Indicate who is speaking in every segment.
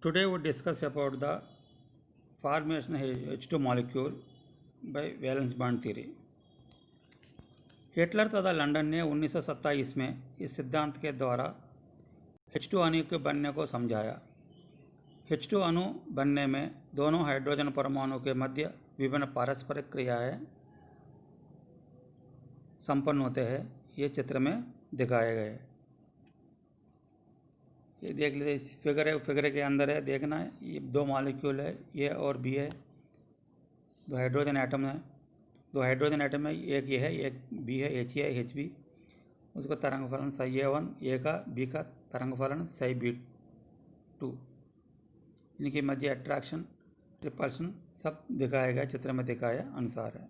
Speaker 1: Today we discuss about the formation of H2 molecule by valence bond theory. Hitler तथा London ने 1927 में इस सिद्धांत के द्वारा H2 अणु के बनने को समझाया। H2 अणु बनने में दोनों हाइड्रोजन परमाणु के मध्य विभिन्न पारस्परिक क्रियाएं संपन्न होते हैं। ये चित्र में दिखाए गए। ये देख लीजिए, फिगर के अंदर है, देखना है। ये दो मॉलिक्यूल है, ए और बी है, दो हाइड्रोजन एटम है। दो हाइड्रोजन एटम है, एक ये है, एक बी है, एच ए एच बी। उसका तरंग फलन साई A1, ए का, बी का तरंग फलन साई B2। इनके मध्य अट्रैक्शन, रिपल्शन सब दिखाया गया, चित्र में दिखाया अनुसार है।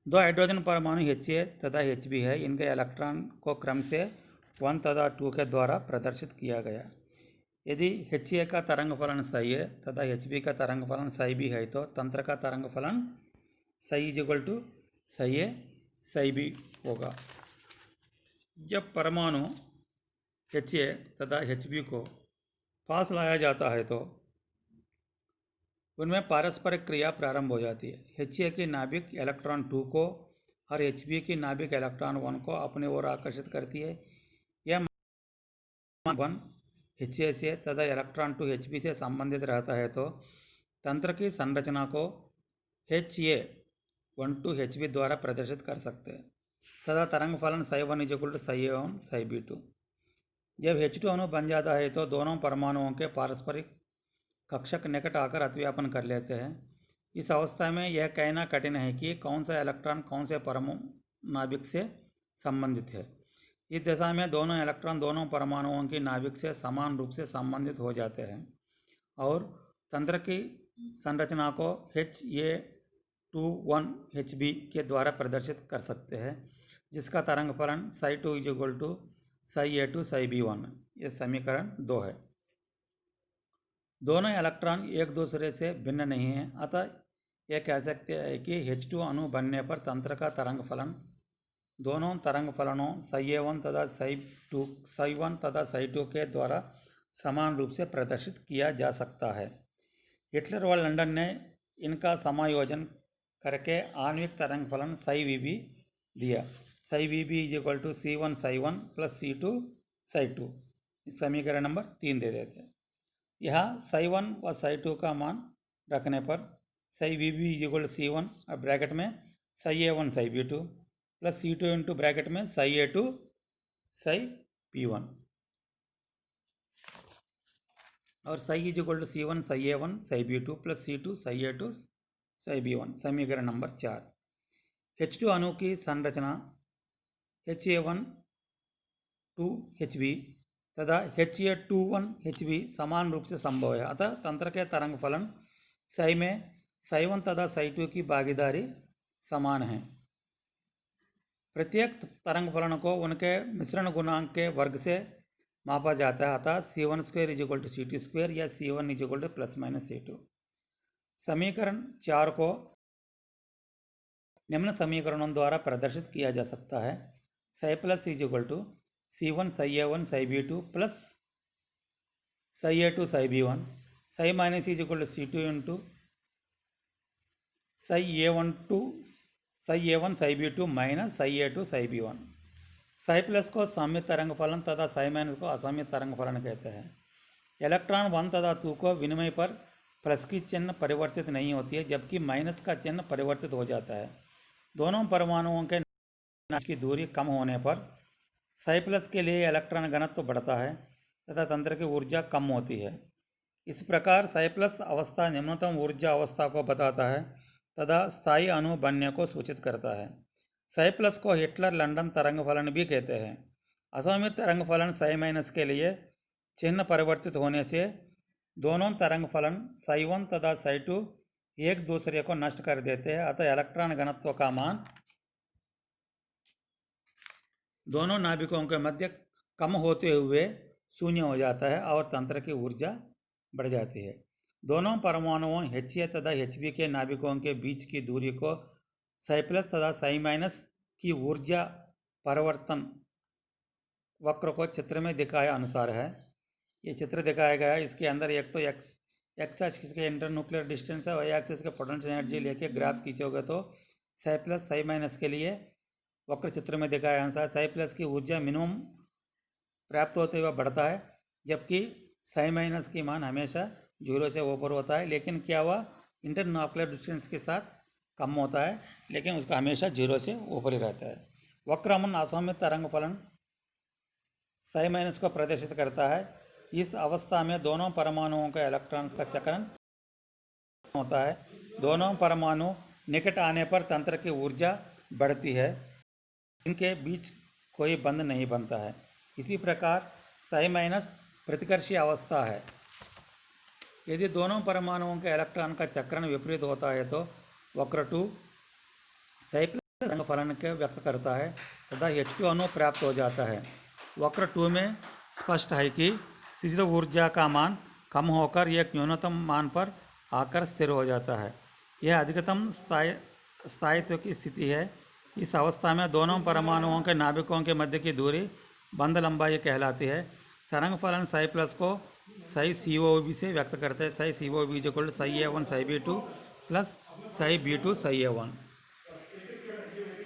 Speaker 1: दो हाइड्रोजन परमाणु HA तथा HB है। इनके इलेक्ट्रॉन को क्रम से 1 तथा 2 के द्वारा प्रदर्शित किया गया। यदि HA का तरंग फलन सही है तथा HB का तरंग फलन सही भी है तो तंत्र का तरंग फलन सही = सही है सही भी होगा। जब परमाणु HA तथा HB को पास लाया जाता है तो उनमें पारस्परिक क्रिया प्रारंभ हो जाती है। HA की नाभिक इलेक्ट्रॉन 2 को और HB की नाभिक इलेक्ट्रॉन 1 को अपनी ओर आकर्षित करती है। यह 1 HA से तथा इलेक्ट्रॉन 2 HB से संबंधित रहता है तो तंत्र की संरचना को HA12 HB द्वारा प्रदर्शित कर सकते हैं तथा तरंग फलन ψ1 = ψA1 ψB2। जब H2 अणु बन जाता है तो दोनों परमाणुओं के पारस्परिक कक्षक निकट आकर अतिव्यापन कर लेते हैं। इस अवस्था में यह कहना कठिन है कि कौन सा इलेक्ट्रॉन कौन से परमाणु नाभिक से संबंधित है। इस दशा में दोनों इलेक्ट्रॉन दोनों परमाणुओं की नाभिक से समान रूप से संबंधित हो जाते हैं और तंत्र की संरचना को HA21 HB के द्वारा प्रदर्शित कर सकते हैं, जिसका तरंग फलन ψ2 = ψA2 ψB1। यह समीकरण 2 है। दोनों इलेक्ट्रॉन एक दूसरे से भिन्न नहीं हैं, अतः यह कह सकते हैं कि H2 अणु बनने पर तंत्र का तरंग फलन दोनों तरंग फलनों ψA1 तथा ψ1 तथा ψ2 के द्वारा समान रूप से प्रदर्शित किया जा सकता है। हिटलर व लंदन ने इनका समायोजन करके आणविक तरंग फलन ψVB दिया। ψVB = C1 ψ1 + C2 ψ2। समीकरण नंबर 3 दे देते हैं। यहाँ ψ1 व ψ2 का मान रखने पर ψVB = C1 और ब्रैकेट में ψA1 ψB2 + C2 into bracket में ψA2 ψB1 और ψ = C1 ψA1 ψB2 + C2 ψA2 ψB1। समीकरण नंबर 4। H2 अणु की संरचना HA12 HB तथा HA21 HB समान रूप से संभव है, अतः तंत्र के तरंग फलन ψ में ψ1 तथा ψ2 की भागीदारी समान है। प्रत्येक तरंग फलन को उनके मिश्रण गुणांक के वर्ग से मापा जाता है, अतः C12 = CT2 या C1 = ±C2। समीकरण 4 को निम्न समीकरणों द्वारा प्रदर्शित किया जा सकता है। ψ = C1 ψA1 ψB2 + ψA2 ψB1। ψ - C2 into ψA1 ψB2 - ψA2 ψB1। ψ+ को सममित तरंग फलन तथा ψ- को असममित तरंग फलन कहते हैं। इलेक्ट्रॉन 1 तथा 2 को विनिमय पर प्लस की चिन्ह परिवर्तित नहीं होती है, जबकि माइनस का चिन्ह परिवर्तित हो जाता है। दोनों परमाणुओं के की दूरी कम होने पर ψ+ के लिए इलेक्ट्रॉन घनत्व बढ़ता है तथा तंत्र की ऊर्जा कम होती है। इस प्रकार ψ+ अवस्था निम्नतम ऊर्जा अवस्था को बताता है तथा स्थायी अणु बनने को सूचित करता है। ψ+ को हिटलर लंदन तरंग फलन भी कहते हैं। असममित तरंग फलन ψ- के लिए चिन्ह परिवर्तित होने से दोनों तरंग फलन ψ1 तथा ψ2 एक दूसरे को नष्ट कर देते हैं, अतः इलेक्ट्रॉन घनत्व का मान दोनों नाभिकों के मध्य कम होते हुए शून्य हो जाता है और तंत्र की ऊर्जा बढ़ जाती है। दोनों परमाणुओं HA तथा HB के नाभिकों के बीच की दूरी को ψ+ तथा ψ- की ऊर्जा परिवर्तन वक्र को चित्र में दिखाए अनुसार है। ये चित्र दिखाया गया है, इसके अंदर एक तो एक्स एक्सिस के इंटर न्यूक्लियर डिस्टेंस है, वाई एक्सिस के पोटेंशियल एनर्जी लेके ग्राफ खींचोगे तो साई प्लस साई माइनस के लिए वक्र चित्र में दिखाया अनुसार साई प्लस की ऊर्जा मिनिमम प्राप्त होते हुए बढ़ता है, जबकि साई माइनस की मान हमेशा 0 से ऊपर होता है। लेकिन क्या हुआ, इंटर न्यूक्लियर डिस्टेंस के साथ कम होता है, लेकिन उसका हमेशा 0 से ऊपर ही रहता है। वक्रमन असममित तरंग फलन साई माइनस को प्रदर्शित करता है। इस अवस्था में दोनों परमाणुओं के इलेक्ट्रॉन्स का चक्रण होता है। दोनों परमाणु निकट आने पर तंत्र की ऊर्जा बढ़ती है, इनके बीच कोई बंध नहीं बनता है। इसी प्रकार साई माइनस प्रतिकर्षी अवस्था है। यदि दोनों परमाणुओं के इलेक्ट्रॉन का चक्रण विपरीत होता है तो वक्र 2 साई प्लस तरंग फलन के व्यक्त करता है तथा H2 अणु प्राप्त हो जाता है। वक्र 2 में स्पष्ट है कि स्थितिज ऊर्जा का मान कम होकर एक न्यूनतम मान पर आकर स्थिर हो जाता है। यह अधिकतम स्थायित्व की स्थिति है। इस अवस्था में दोनों परमाणुओं के नाभिकों के मध्य की दूरी बंध लंबाई कहलाती है। तरंग फलन साई प्लस को साई COV से व्यक्त करते हैं। Sai COV equal Sai A1 Sai B2 plus psi B2 Sai A1।